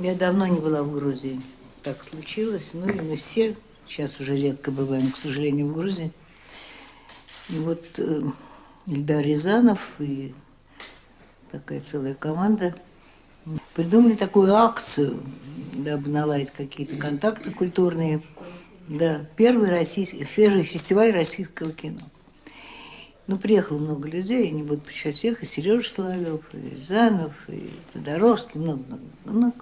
Я давно не была в Грузии. Так случилось. Ну и мы все сейчас уже редко бываем, к сожалению, в Грузии. И вот Ильдар Рязанов и такая целая команда придумали такую акцию, дабы наладить какие-то контакты культурные. Да, первый фестиваль российского кино. Ну, приехало много людей, я не буду перечислять всех, и Сережа Соловьев, и Рязанов, и Тодоровский, много.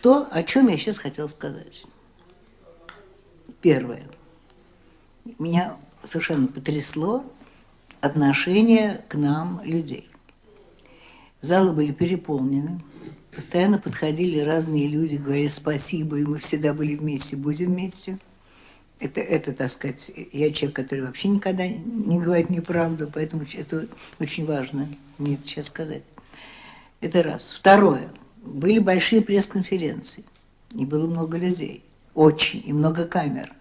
О чем я сейчас хотела сказать? Первое. Меня совершенно потрясло отношение к нам людей. Залы были переполнены, постоянно подходили разные люди, говорили спасибо, и мы всегда были вместе, будем вместе. Это, так сказать, я человек, который вообще никогда не говорит неправду, поэтому это очень важно мне это сейчас сказать. Это раз. Второе. Были большие пресс-конференции, и было много людей, очень, и много камер.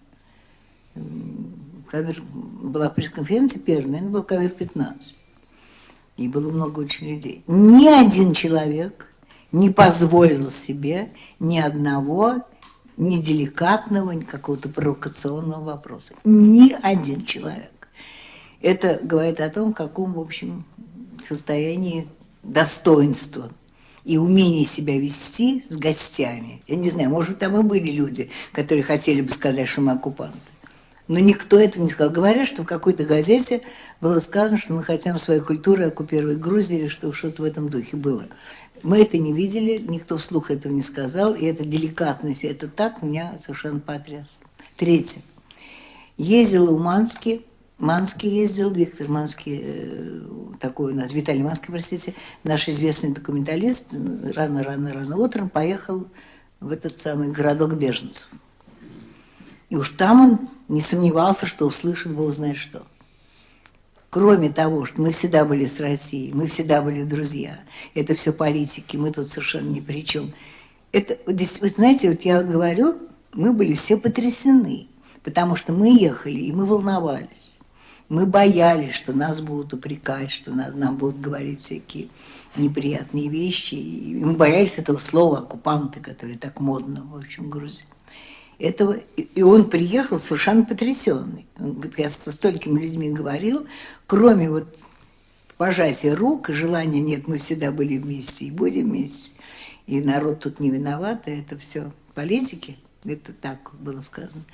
Была пресс-конференция первая, наверное, был камер 15. И было много очень людей. Ни один человек не позволил себе ни одного неделикатного, ни какого-то провокационного вопроса. Ни один человек. Это говорит о том, в каком, в общем, состоянии достоинства и умение себя вести с гостями. Я не знаю, может быть, там и были люди, которые хотели бы сказать, что мы оккупанты. Но никто этого не сказал. Говорят, что в какой-то газете было сказано, что мы хотим своей культурой оккупировать Грузию, или что-то в этом духе было. Мы это не видели, никто вслух этого не сказал, и эта деликатность, это так меня совершенно потрясло. Третье. Ездила у Манский ездил, Виктор Манский, такой у нас, Виталий Манский, простите, наш известный документалист, рано утром поехал в этот самый городок беженцев. И уж там он не сомневался, что услышит Бог знает что. Кроме того, что мы всегда были с Россией, мы всегда были друзья, это все политики, мы тут совершенно ни при чем. Это, вы знаете, вот я говорю, мы были все потрясены, потому что мы ехали, и мы волновались. Мы боялись, что нас будут упрекать, что нам будут говорить всякие неприятные вещи. И мы боялись этого слова «оккупанты», которое так модно, в общем, в Грузии. И он приехал совершенно потрясенный. Он говорит, я со столькими людьми говорил, кроме вот пожатия рук и желания, нет, мы всегда были вместе и будем вместе. И народ тут не виноват, и это все политики, это так было сказано.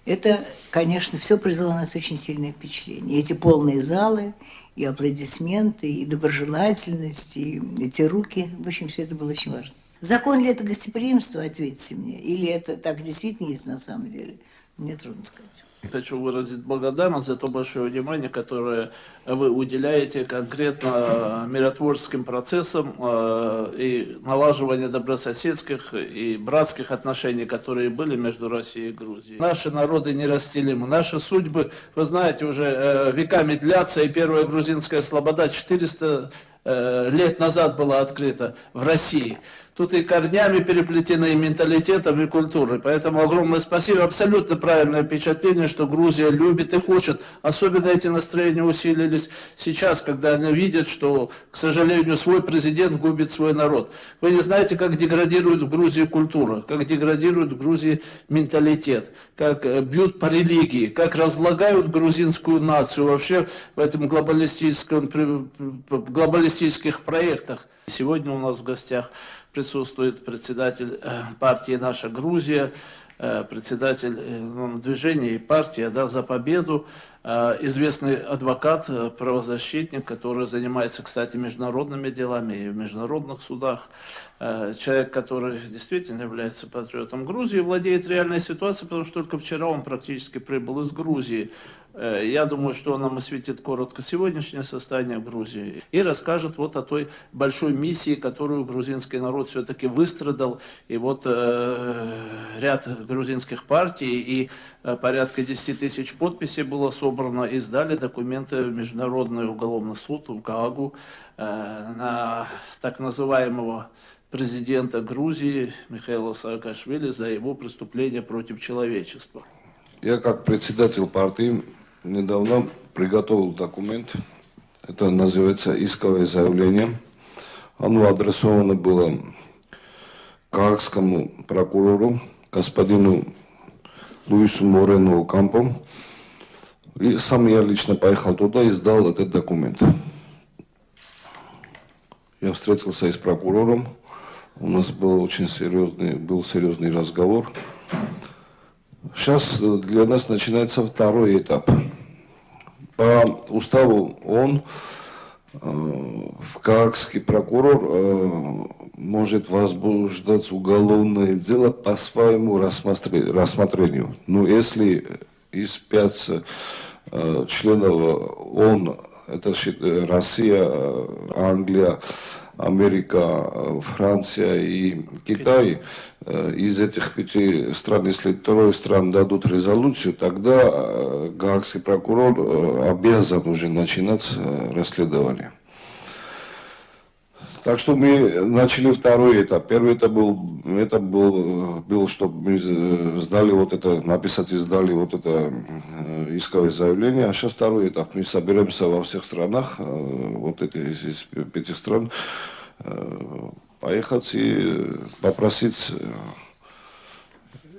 Это, конечно, все произвело на нас очень сильное впечатление. И эти полные залы, и аплодисменты, и доброжелательность, и эти руки, в общем, все это было очень важно. Закон ли это гостеприимство, ответьте мне, или это так действительно есть на самом деле, мне трудно сказать. Хочу выразить благодарность за то большое внимание, которое вы уделяете конкретно миротворческим процессам и налаживанию добрососедских и братских отношений, которые были между Россией и Грузией. Наши народы неразделимы, наши судьбы, вы знаете, уже веками длятся, и первая грузинская слобода 400 лет назад была открыта в России. Тут и корнями переплетены, и менталитетом, и культурой. Поэтому огромное спасибо. Абсолютно правильное впечатление, что Грузия любит и хочет. Особенно эти настроения усилились сейчас, когда они видят, что, к сожалению, свой президент губит свой народ. Вы не знаете, как деградирует в Грузии культура, как деградирует в Грузии менталитет, как бьют по религии, как разлагают грузинскую нацию вообще в этом глобалистических проектах. Сегодня у нас в гостях присутствует председатель партии «Наша Грузия», председатель движения и партия, да, «За победу», известный адвокат, правозащитник, который занимается, кстати, международными делами и в международных судах. Человек, который действительно является патриотом Грузии, владеет реальной ситуацией, потому что только вчера он практически прибыл из Грузии. Я думаю, что он нам осветит коротко сегодняшнее состояние Грузии и расскажет вот о той большой миссии, которую грузинский народ все-таки выстрадал. И вот ряд грузинских партий и порядка 10 тысяч подписей было собрано, и сдали документы в Международный уголовный суд в Гаагу на так называемого президента Грузии Михаила Саакашвили за его преступление против человечества. Я как председатель партии недавно приготовил документ. Это называется исковое заявление. Оно адресовано было гаагскому прокурору, господину Луису Морену Кампо. И сам я лично поехал туда и сдал этот документ. Я встретился и с прокурором. У нас был серьезный разговор. Сейчас для нас начинается второй этап. По уставу ООН гаагский прокурор может возбуждать уголовное дело по своему рассмотрению. Но если из 5 членов ООН, это Россия, Англия, Америка, Франция и Китай, из этих 5 стран, если 2 стран дадут резолюцию, тогда гаагский прокурор обязан уже начинать расследование. Так что мы начали второй этап. Первый этап был, чтобы мы сдали написать и сдали исковое заявление. А сейчас второй этап. Мы соберемся во всех странах, из 5 стран, поехать и попросить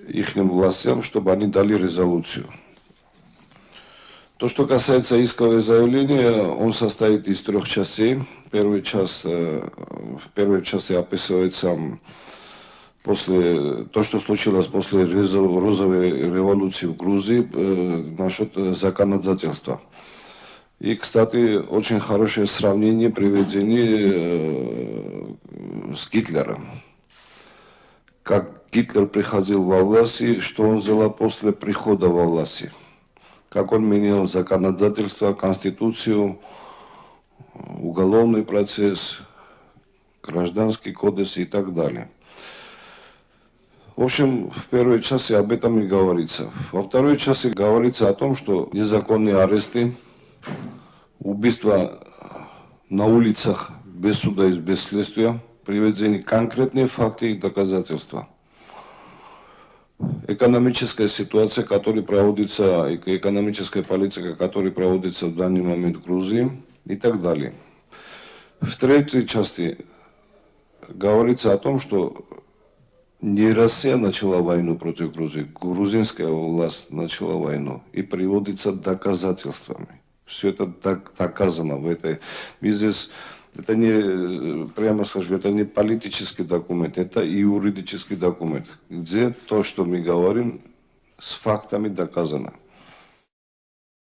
их властям, чтобы они дали резолюцию. То, что касается искового заявления, он состоит из 3 частей. В первой части описывается то, что случилось после розовой революции в Грузии насчет законодательства. И, кстати, очень хорошее сравнение приведено с Гитлером. Как Гитлер приходил во власть, и что он сделал после прихода во власть. Как он менял законодательство, конституцию, уголовный процесс, гражданский кодекс и так далее. В общем, в первой части об этом и говорится. Во второй части говорится о том, что незаконные аресты, убийства на улицах без суда и без следствия, приведены конкретные факты и доказательства. Экономическая ситуация, экономическая политика, которая проводится в данный момент в Грузии и так далее. В третьей части говорится о том, что не Россия начала войну против Грузии, грузинская власть начала войну и приводится доказательствами. Все это доказано в этой. Это не, прямо скажу, это не политический документ, это и юридический документ, где то, что мы говорим, с фактами доказано.